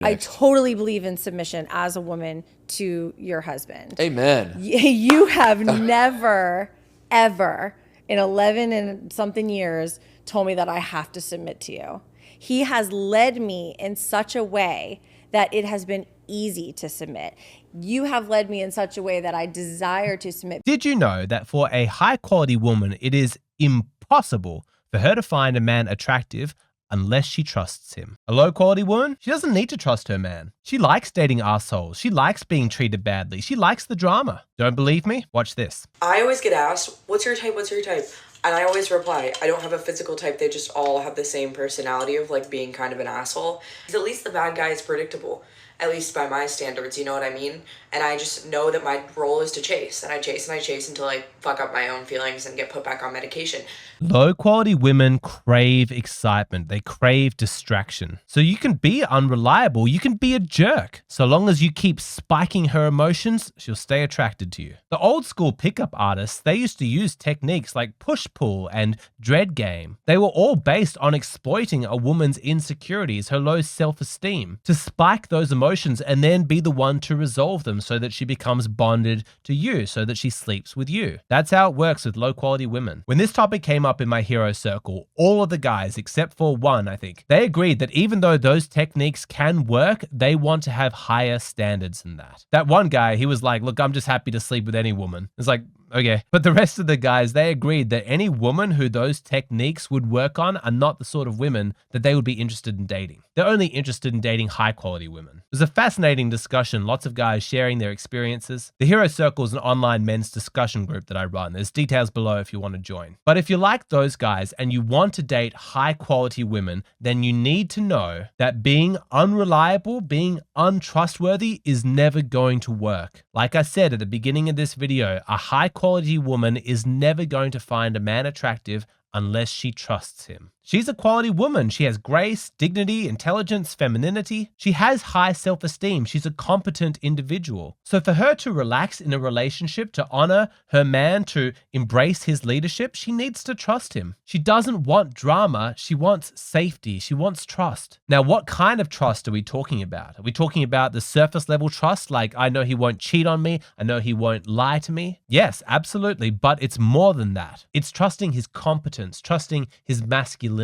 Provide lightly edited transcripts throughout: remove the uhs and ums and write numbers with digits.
I totally believe in submission as a woman to your husband. Amen. You have never, ever in 11 and something years told me that I have to submit to you. He has led me in such a way that it has been easy to submit. You have led me in such a way that I desire to submit. Did you know that for a high quality woman, it is impossible for her to find a man attractive unless she trusts him? A low quality woman, she doesn't need to trust her man. She likes dating assholes. She likes being treated badly. She likes the drama. Don't believe me? Watch this. I always get asked, what's your type? What's your type? And I always reply, I don't have a physical type. They just all have the same personality of like being kind of an asshole. Because at least the bad guy is predictable, at least by my standards, you know what I mean? And I just know that my role is to chase. And I chase and I chase until I fuck up my own feelings and get put back on medication. Low quality women crave excitement. They crave distraction. So you can be unreliable. You can be a jerk. So long as you keep spiking her emotions, she'll stay attracted to you. The old school pickup artists, they used to use techniques like push-pull and dread game. They were all based on exploiting a woman's insecurities, her low self-esteem, to spike those emotions and then be the one to resolve them so that she becomes bonded to you, so that she sleeps with you. That's how it works with low quality women. When this topic came up in my hero circle, all of the guys, except for one, I think, they agreed that even though those techniques can work, they want to have higher standards than that. That one guy, he was like, look, I'm just happy to sleep with any woman. It's like, okay. But the rest of the guys, they agreed that any woman who those techniques would work on are not the sort of women that they would be interested in dating. They're only interested in dating high quality women. It was a fascinating discussion, lots of guys sharing their experiences. The Hero Circle is an online men's discussion group that I run. There's details below if you want to join. But if you like those guys and you want to date high quality women, then you need to know that being unreliable, being untrustworthy is never going to work. Like I said at the beginning of this video, a high quality woman is never going to find a man attractive unless she trusts him. She's a quality woman. She has grace, dignity, intelligence, femininity. She has high self-esteem. She's a competent individual. So for her to relax in a relationship, to honor her man, to embrace his leadership, she needs to trust him. She doesn't want drama. She wants safety. She wants trust. Now, what kind of trust are we talking about? Are we talking about the surface level trust? Like, I know he won't cheat on me. I know he won't lie to me. Yes, absolutely. But it's more than that. It's trusting his competence, trusting his masculinity.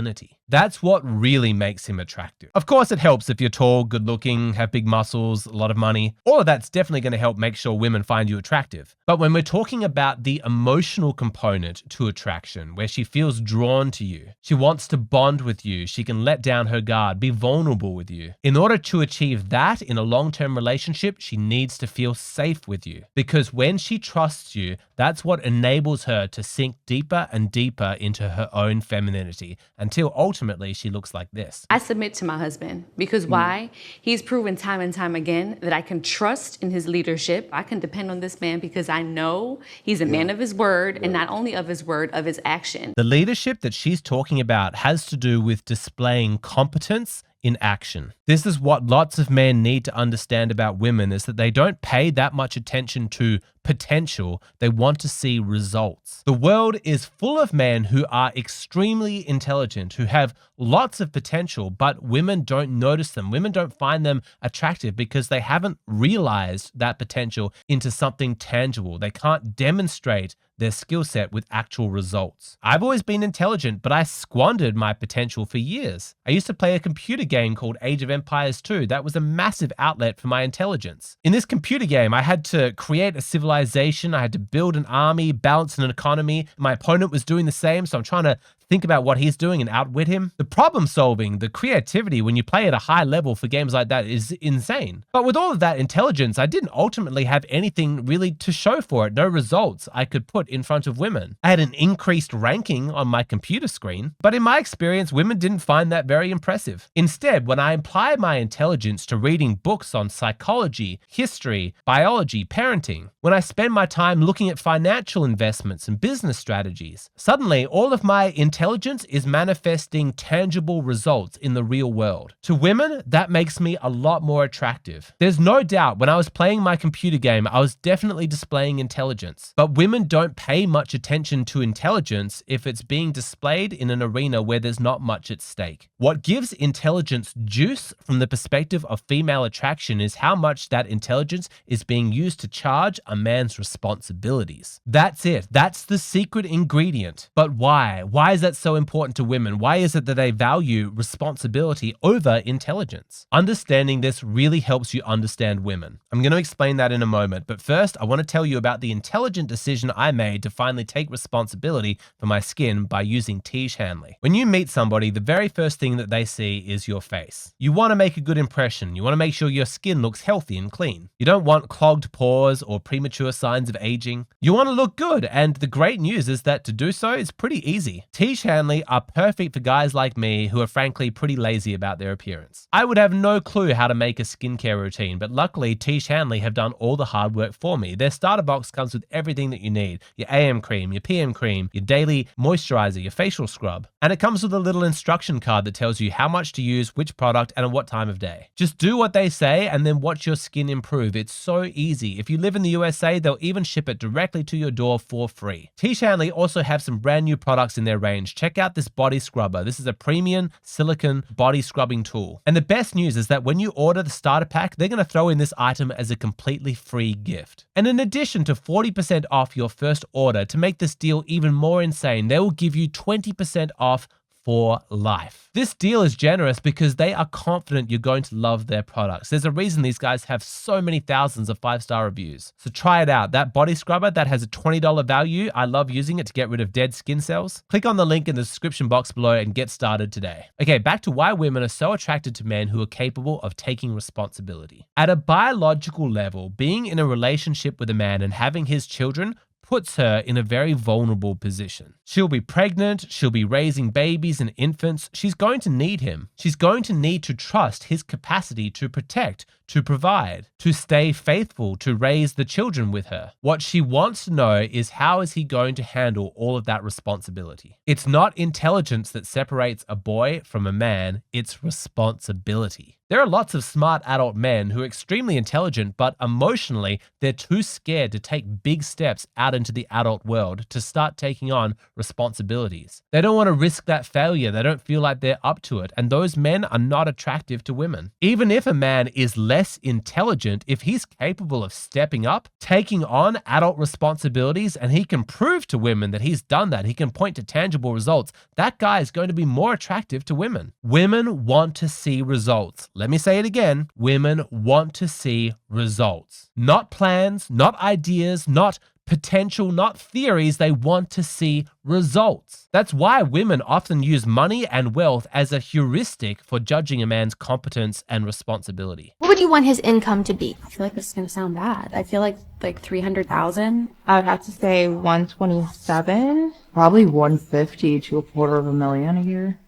That's what really makes him attractive. Of course, it helps if you're tall, good looking, have big muscles, a lot of money. All of that's definitely going to help make sure women find you attractive. But when we're talking about the emotional component to attraction, where she feels drawn to you, she wants to bond with you, she can let down her guard, be vulnerable with you. In order to achieve that in a long-term relationship, she needs to feel safe with you. Because when she trusts you, that's what enables her to sink deeper and deeper into her own femininity until ultimately she looks like this. I submit to my husband because why? He's proven time and time again that I can trust in his leadership. I can depend on this man because I know he's a man of his word, and not only of his word, of his action. The leadership that she's talking about has to do with displaying competence in action. This is what lots of men need to understand about women, is that they don't pay that much attention to potential. They want to see results. The world is full of men who are extremely intelligent, who have lots of potential, but women don't notice them. Women don't find them attractive because they haven't realized that potential into something tangible. They can't demonstrate their skill set with actual results. I've always been intelligent, but I squandered my potential for years. I used to play a computer game called Age of Empires 2. That was a massive outlet for my intelligence. In this computer game, I had to create a civilization. I had to build an army, balance an economy. My opponent was doing the same, so I'm trying to think about what he's doing and outwit him. The problem solving, the creativity when you play at a high level for games like that is insane. But with all of that intelligence, I didn't ultimately have anything really to show for it. No results I could put in front of women. I had an increased ranking on my computer screen, but in my experience, women didn't find that very impressive. Instead, when I applied my intelligence to reading books on psychology, history, biology, parenting, when I spend my time looking at financial investments and business strategies, suddenly all of my intelligence intelligence is manifesting tangible results in the real world. To women, that makes me a lot more attractive. There's no doubt when I was playing my computer game, I was definitely displaying intelligence. But women don't pay much attention to intelligence if it's being displayed in an arena where there's not much at stake. What gives intelligence juice from the perspective of female attraction is how much that intelligence is being used to charge a man's responsibilities. That's it. That's the secret ingredient. But why? Why is that so important to women? Why is it that they value responsibility over intelligence? Understanding this really helps you understand women. I'm going to explain that in a moment, but first I want to tell you about the intelligent decision I made to finally take responsibility for my skin by using Tiege Hanley. When you meet somebody, the very first thing that they see is your face. You want to make a good impression. You want to make sure your skin looks healthy and clean. You don't want clogged pores or premature signs of aging. You want to look good, and the great news is that to do so is pretty easy. Tiege Hanley are perfect for guys like me who are frankly pretty lazy about their appearance. I would have no clue how to make a skincare routine, but luckily Tiege Hanley have done all the hard work for me. Their starter box comes with everything that you need. Your AM cream, your PM cream, your daily moisturizer, your facial scrub. And it comes with a little instruction card that tells you how much to use, which product, and at what time of day. Just do what they say and then watch your skin improve. It's so easy. If you live in the USA, they'll even ship it directly to your door for free. Tiege Hanley also have some brand new products in their range. Check out this body scrubber. This is a premium silicone body scrubbing tool. And the best news is that when you order the starter pack, they're going to throw in this item as a completely free gift. And in addition to 40% off your first order, to make this deal even more insane, they will give you 20% off for life. This deal is generous because they are confident you're going to love their products. There's a reason these guys have so many thousands of 5-star reviews. So try it out. That body scrubber that has a $20 value, I love using it to get rid of dead skin cells. Click on the link in the description box below and get started today. Okay, back to why women are so attracted to men who are capable of taking responsibility. At a biological level, being in a relationship with a man and having his children puts her in a very vulnerable position. She'll be pregnant, she'll be raising babies and infants. She's going to need him. She's going to need to trust his capacity to protect, to provide, to stay faithful, to raise the children with her. What she wants to know is how is he going to handle all of that responsibility? It's not intelligence that separates a boy from a man, it's responsibility. There are lots of smart adult men who are extremely intelligent, but emotionally, they're too scared to take big steps out into the adult world to start taking on responsibilities. They don't want to risk that failure. They don't feel like they're up to it. And those men are not attractive to women. Even if a man is less intelligent, if he's capable of stepping up, taking on adult responsibilities, and he can prove to women that he's done that, he can point to tangible results, that guy is going to be more attractive to women. Women want to see results. Let me say it again. Women want to see results. Not plans, not ideas, not potential, not theories. They want to see results. That's why women often use money and wealth as a heuristic for judging a man's competence and responsibility. What would you want his income to be? I feel like this is going to sound bad. I feel like 300,000. I would have to say 127, probably 150 to $250,000 a year.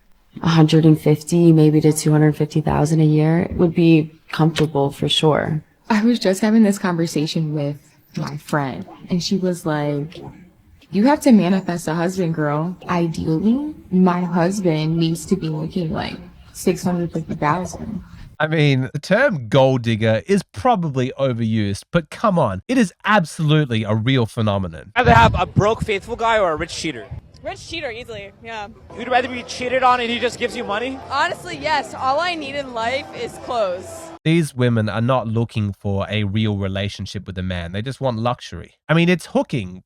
150, maybe to 250,000 a year would be comfortable for sure. I was just having this conversation with my friend, and she was like, you have to manifest a husband, girl. Ideally, my husband needs to be making like 650,000. I mean, the term gold digger is probably overused, but come on, it is absolutely a real phenomenon. I'd rather have a broke faithful guy or a rich cheater. Rich cheater, easily, yeah. You'd rather be cheated on and he just gives you money? Honestly, yes. All I need in life is clothes. These women are not looking for a real relationship with a man. They just want luxury. I mean, it's hooking.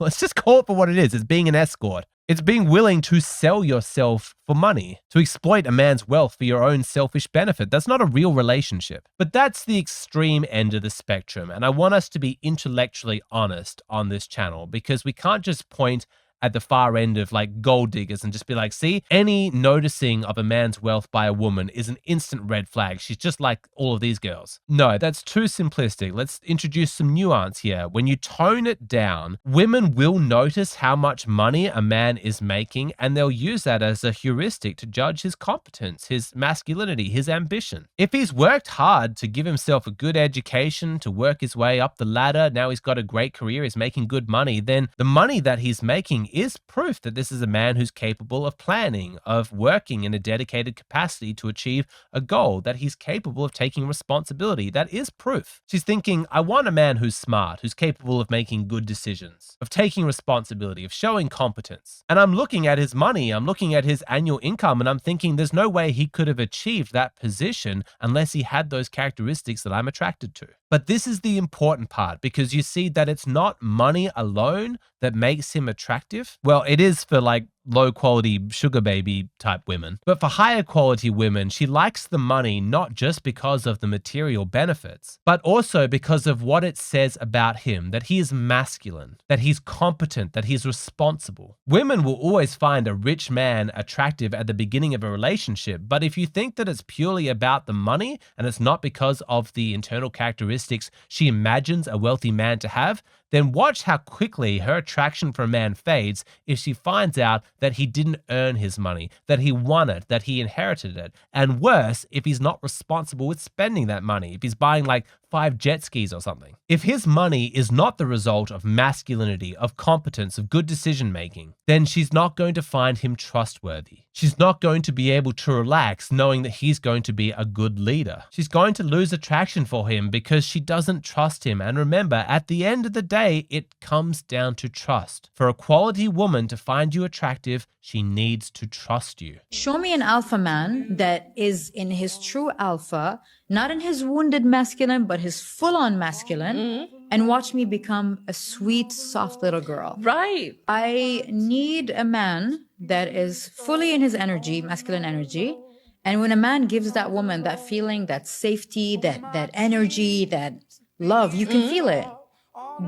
Let's just call it for what it is. It's being an escort. It's being willing to sell yourself for money, to exploit a man's wealth for your own selfish benefit. That's not a real relationship. But that's the extreme end of the spectrum. And I want us to be intellectually honest on this channel, because we can't just point at the far end of like gold diggers and just be like, see, any noticing of a man's wealth by a woman is an instant red flag. She's just like all of these girls. No, that's too simplistic. Let's introduce some nuance here. When you tone it down, women will notice how much money a man is making, and they'll use that as a heuristic to judge his competence, his masculinity, his ambition. If he's worked hard to give himself a good education, to work his way up the ladder, now he's got a great career, he's making good money, then the money that he's making is proof that this is a man who's capable of planning, of working in a dedicated capacity to achieve a goal, that he's capable of taking responsibility. That is proof. She's thinking, I want a man who's smart, who's capable of making good decisions, of taking responsibility, of showing competence. And I'm looking at his money, I'm looking at his annual income, and I'm thinking there's no way he could have achieved that position unless he had those characteristics that I'm attracted to. But this is the important part, because you see that it's not money alone that makes him attractive. Well, it is for like low quality sugar baby type women, but for higher quality women, she likes the money not just because of the material benefits, but also because of what it says about him, that he is masculine, that he's competent, that he's responsible. Women will always find a rich man attractive at the beginning of a relationship, but if you think that it's purely about the money and it's not because of the internal characteristics she imagines a wealthy man to have, then watch how quickly her attraction for a man fades if she finds out that he didn't earn his money, that he won it, that he inherited it. And worse, if he's not responsible with spending that money, if he's buying like 5 jet skis or something. If his money is not the result of masculinity, of competence, of good decision making, then she's not going to find him trustworthy. She's not going to be able to relax knowing that he's going to be a good leader. She's going to lose attraction for him because she doesn't trust him. And remember, at the end of the day, it comes down to trust. For a quality woman to find you attractive, she needs to trust you. Show me an alpha man that is in his true alpha, not in his wounded masculine, but his full-on masculine, and watch me become a sweet, soft little girl. Right. I need a man that is fully in his energy, masculine energy. And when a man gives that woman that feeling, that safety, that energy, that love, you can feel it.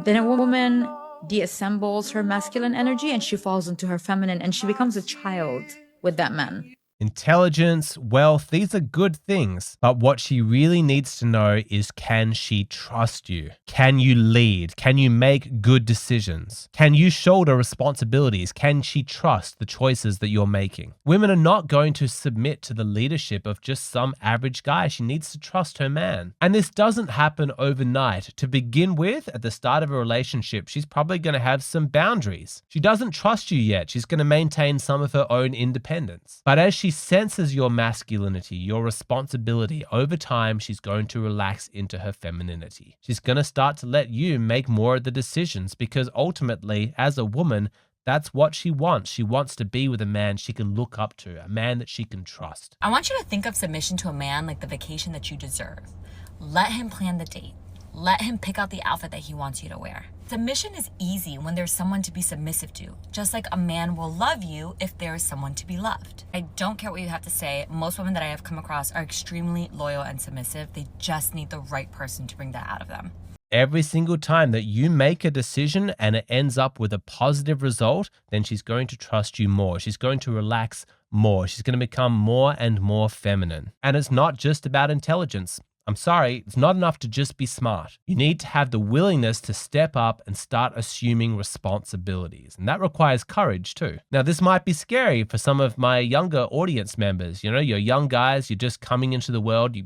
Then a woman deassembles her masculine energy and she falls into her feminine and she becomes a child with that man. Intelligence, wealth, these are good things. But what she really needs to know is, can she trust you? Can you lead? Can you make good decisions? Can you shoulder responsibilities? Can she trust the choices that you're making? Women are not going to submit to the leadership of just some average guy. She needs to trust her man. And this doesn't happen overnight. To begin with, at the start of a relationship, she's probably going to have some boundaries. She doesn't trust you yet. She's going to maintain some of her own independence. But as she senses your masculinity, your responsibility, over time, she's going to relax into her femininity. She's going to start to let you make more of the decisions because ultimately, as a woman, that's what she wants. She wants to be with a man she can look up to, a man that she can trust. I want you to think of submission to a man like the vacation that you deserve. Let him plan the date. Let him pick out the outfit that he wants you to wear. Submission is easy when there's someone to be submissive to, just like a man will love you if there is someone to be loved. I don't care what you have to say. Most women that I have come across are extremely loyal and submissive. They just need the right person to bring that out of them. Every single time that you make a decision and it ends up with a positive result, then she's going to trust you more. She's going to relax more. She's going to become more and more feminine. And it's not just about intelligence. I'm sorry, it's not enough to just be smart. You need to have the willingness to step up and start assuming responsibilities. And that requires courage too. Now, this might be scary for some of my younger audience members. You know, you're young guys, you're just coming into the world,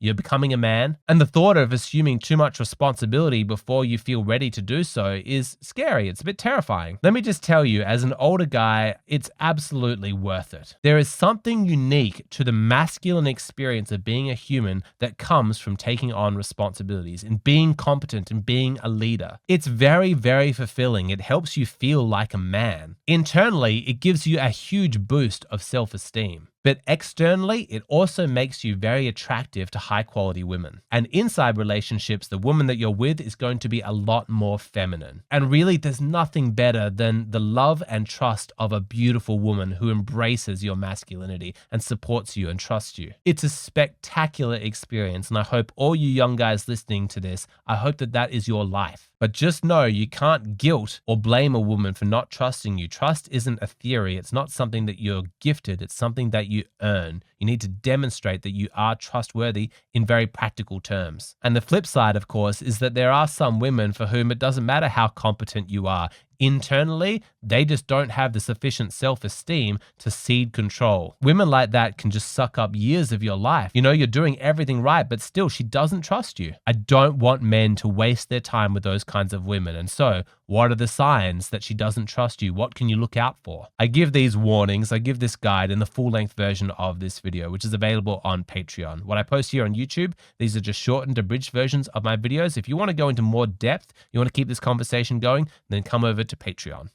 you're becoming a man. And the thought of assuming too much responsibility before you feel ready to do so is scary. It's a bit terrifying. Let me just tell you, as an older guy, it's absolutely worth it. There is something unique to the masculine experience of being a human that comes from taking on responsibilities and being competent and being a leader. It's very, very fulfilling. It helps you feel like a man. Internally, it gives you a huge boost of self-esteem. But externally, it also makes you very attractive to high quality women. And inside relationships, the woman that you're with is going to be a lot more feminine. And really, there's nothing better than the love and trust of a beautiful woman who embraces your masculinity and supports you and trusts you. It's a spectacular experience. And I hope all you young guys listening to this, I hope that that is your life. But just know you can't guilt or blame a woman for not trusting you. Trust isn't a theory. It's not something that you're gifted. It's something that you earn. You need to demonstrate that you are trustworthy in very practical terms. And the flip side, of course, is that there are some women for whom it doesn't matter how competent you are. It internally, they just don't have the sufficient self-esteem to cede control. Women like that can just suck up years of your life. You know, you're doing everything right, but still she doesn't trust you. I don't want men to waste their time with those kinds of women. And so what are the signs that she doesn't trust you? What can you look out for? I give these warnings, I give this guide in the full-length version of this video, which is available on Patreon. What I post here on YouTube, these are just shortened, abridged versions of my videos. If you want to go into more depth, you want to keep this conversation going, then come over to Patreon.